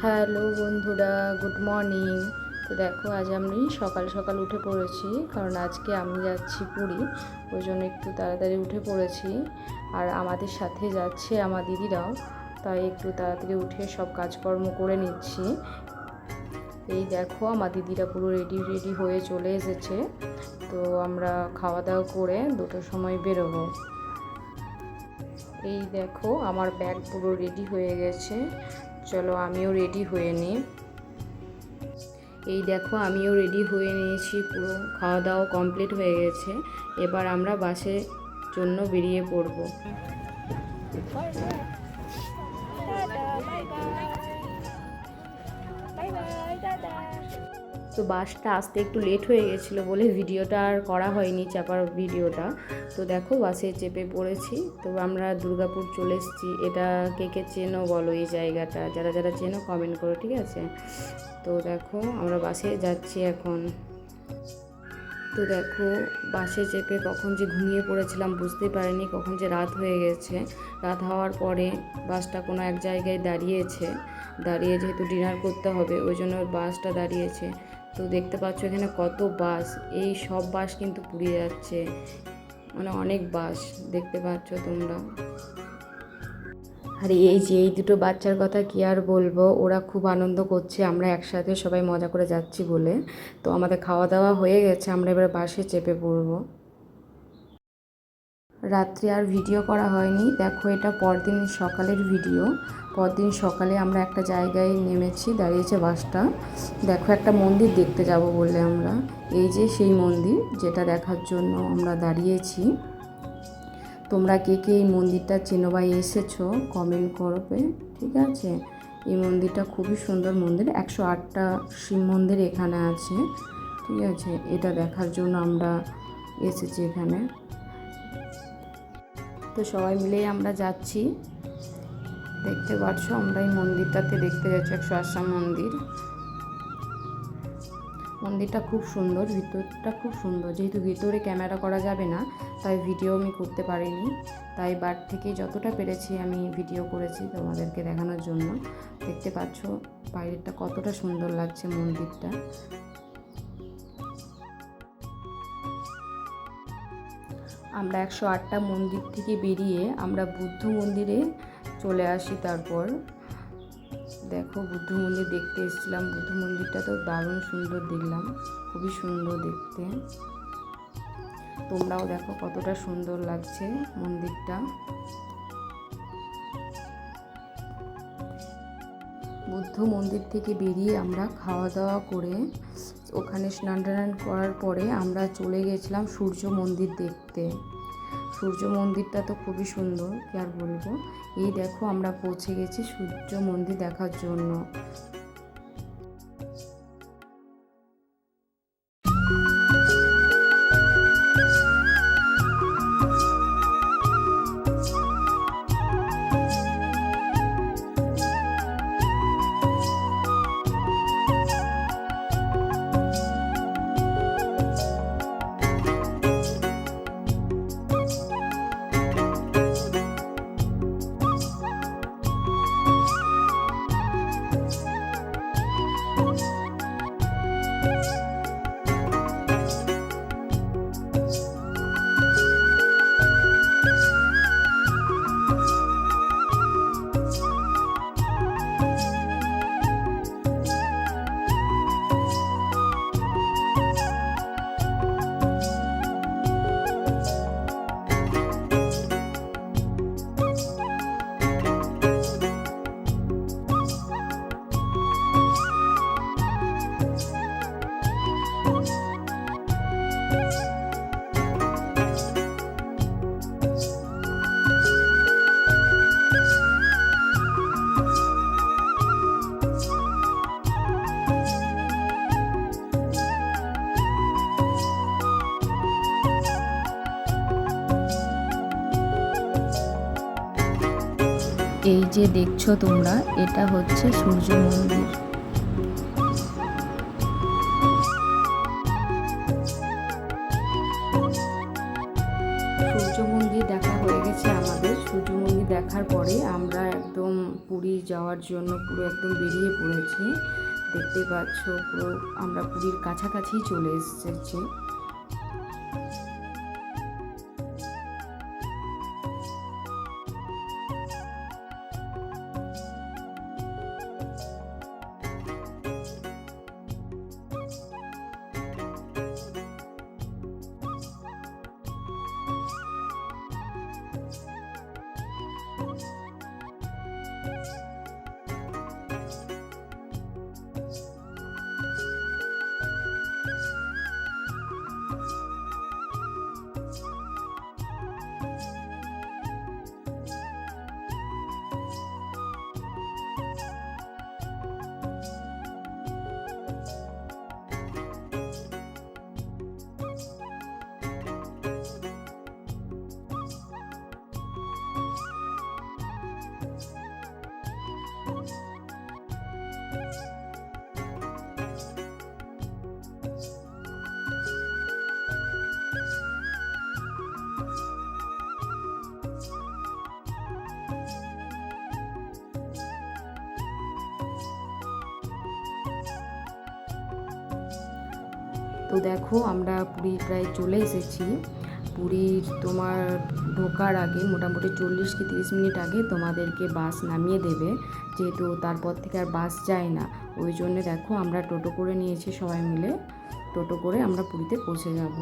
Hello বন্ধুরা, good morning. তো দেখো, আজ আমি সকাল সকাল উঠে পড়েছি, কারণ আজকে আমি যাচ্ছি পুরী, ওই জন্য একটু তাড়াতাড়ি উঠে পড়েছি। আর আমাদের সাথে যাচ্ছে আমার দিদিরাও, তাই একটু তাড়াতাড়ি উঠে সব কাজকর্ম করে নিচ্ছি। এই দেখো, আমার দিদিরা পুরো রেডি হয়ে চলে এসেছে। তো আমরা খাওয়া দাওয়া করে 2টোর সময় বেরোবো। এই দেখো, আমার ব্যাগ পুরো রেডি হয়ে গেছে, চলো আমিও রেডি হয়ে নিই। এই দেখো, আমিও রেডি হয়ে নিয়েছি, পুরো খাওয়া দাওয়া কমপ্লিট হয়ে গেছে। এবার আমরা বাসের জন্য বেরিয়ে পড়ব। তো বাসটা আসতে একটু লেট হয়ে গেছিলো বলে ভিডিওটা আর করা হয়নি, চাপার ভিডিওটা। তো দেখো, বাসে চেপে পড়েছি। তো আমরা দুর্গাপুর চলে এসেছি। এটা কে কে চেনো বলো এই জায়গাটা, যারা যারা চেনো কমেন্ট করো, ঠিক আছে? তো দেখো, আমরা বাসে যাচ্ছি এখন। তো দেখো, বাসে চেপে কখন যে ঘুমিয়ে পড়েছিলাম বুঝতে পারিনি, কখন যে রাত হয়ে গেছে। রাত হওয়ার পরে বাসটা কোনো এক জায়গায় দাঁড়িয়ে যেহেতু ডিনার করতে হবে, ওই জন্য বাসটা দাঁড়িয়েছে। তো দেখতে পাচ্ছ এখানে কত বাস, এই সব বাস কিন্তু পুড়িয়ে যাচ্ছে, মানে অনেক বাস দেখতে পাচ্ছ তোমরা। আর এই যে এই দুটো বাচ্চার কথা কি আর বলবো, ওরা খুব আনন্দ করছে, আমরা একসাথে সবাই মজা করে যাচ্ছি বলে। তো আমাদের খাওয়া দাওয়া হয়ে গেছে, আমরা এবার বাসে চেপে পড়বো। রাত্রে আর ভিডিও করা হয়নি। দেখো, এটা পরদিন সকালের ভিডিও। পরদিন সকালে আমরা একটা জায়গায় নেমেছি, দাঁড়িয়েছে বাসটা। দেখো, একটা মন্দির দেখতে যাব বলে আমরা, এই যে সেই মন্দির যেটা দেখার জন্য আমরা দাঁড়িয়েছি। তোমরা কে কে এই মন্দিরটা চেনো বা এসেছো কমেন্ট করবে, ঠিক আছে? এই মন্দিরটা খুবই সুন্দর মন্দির, 108টা শিব মন্দির এখানে আছে, ঠিক আছে? এটা দেখার জন্য আমরা এসেছি এখানে। তো সবাই মিলেই আমরা যাচ্ছি, দেখতে পাচ্ছ আমরা এই মন্দিরটাতে দেখতে যাচ্ছি, 108 মন্দির। মন্দিরটা খুব সুন্দর, ভিতরটা খুব সুন্দর। যেহেতু ভিতরে ক্যামেরা করা যাবে না, তাই ভিডিও আমি করতে পারিনি, তাই বাইরে থেকে যতটা পেরেছি আমি ভিডিও করেছি তোমাদেরকে দেখানোর জন্য। দেখতে পাচ্ছ বাইরেটা কতটা সুন্দর লাগছে মন্দিরটা। আমরা 108টা মন্দির থেকে বেরিয়ে আমরা বুদ্ধ মন্দিরে চলে আসি। তারপর দেখো, বুদ্ধ মন্দির দেখতে এসেছিলাম, বুদ্ধ মন্দিরটা তো দারুণ সুন্দর দেখলাম, খুবই সুন্দর দেখতে। তোমরাও দেখো কতটা সুন্দর লাগছে মন্দিরটা। বুদ্ধ মন্দির থেকে বেরিয়ে আমরা খাওয়া দাওয়া করে ওখানে স্নান টান করার পরে আমরা চলে গেছিলাম সূর্য মন্দির দেখতে। সূর্য মন্দিরটা তো খুবই সুন্দর, কি আর বলবো। এই দেখো, আমরা পৌঁছে গেছি সূর্য মন্দির দেখার জন্য। এই যে দেখছো তোমরা, এটা হচ্ছে সূর্য মন্দির। সূর্য মন্দির দেখা হয়ে গেছে আমাদের। সূর্য মন্দির দেখার পরে আমরা একদম পুরী যাওয়ার জন্য পুরো একদম বেরিয়ে পড়েছি। দেখতে পাচ্ছ পুরো আমরা পুরীর কাছাকাছি চলে এসেছি। তো দেখো আমরা পুরী প্রায় চলে এসেছি। পুরীর তোমার ঢোকার আগে মোটামুটি 40 কি 30 মিনিট আগে তোমাদেরকে বাস নামিয়ে দেবে, যেহেতু তারপর থেকে আর বাস যায় না। ওই জন্য দেখো আমরা টোটো করে নিয়েছি সবাই মিলে, টোটো করে আমরা পুরীতে পৌঁছে যাব।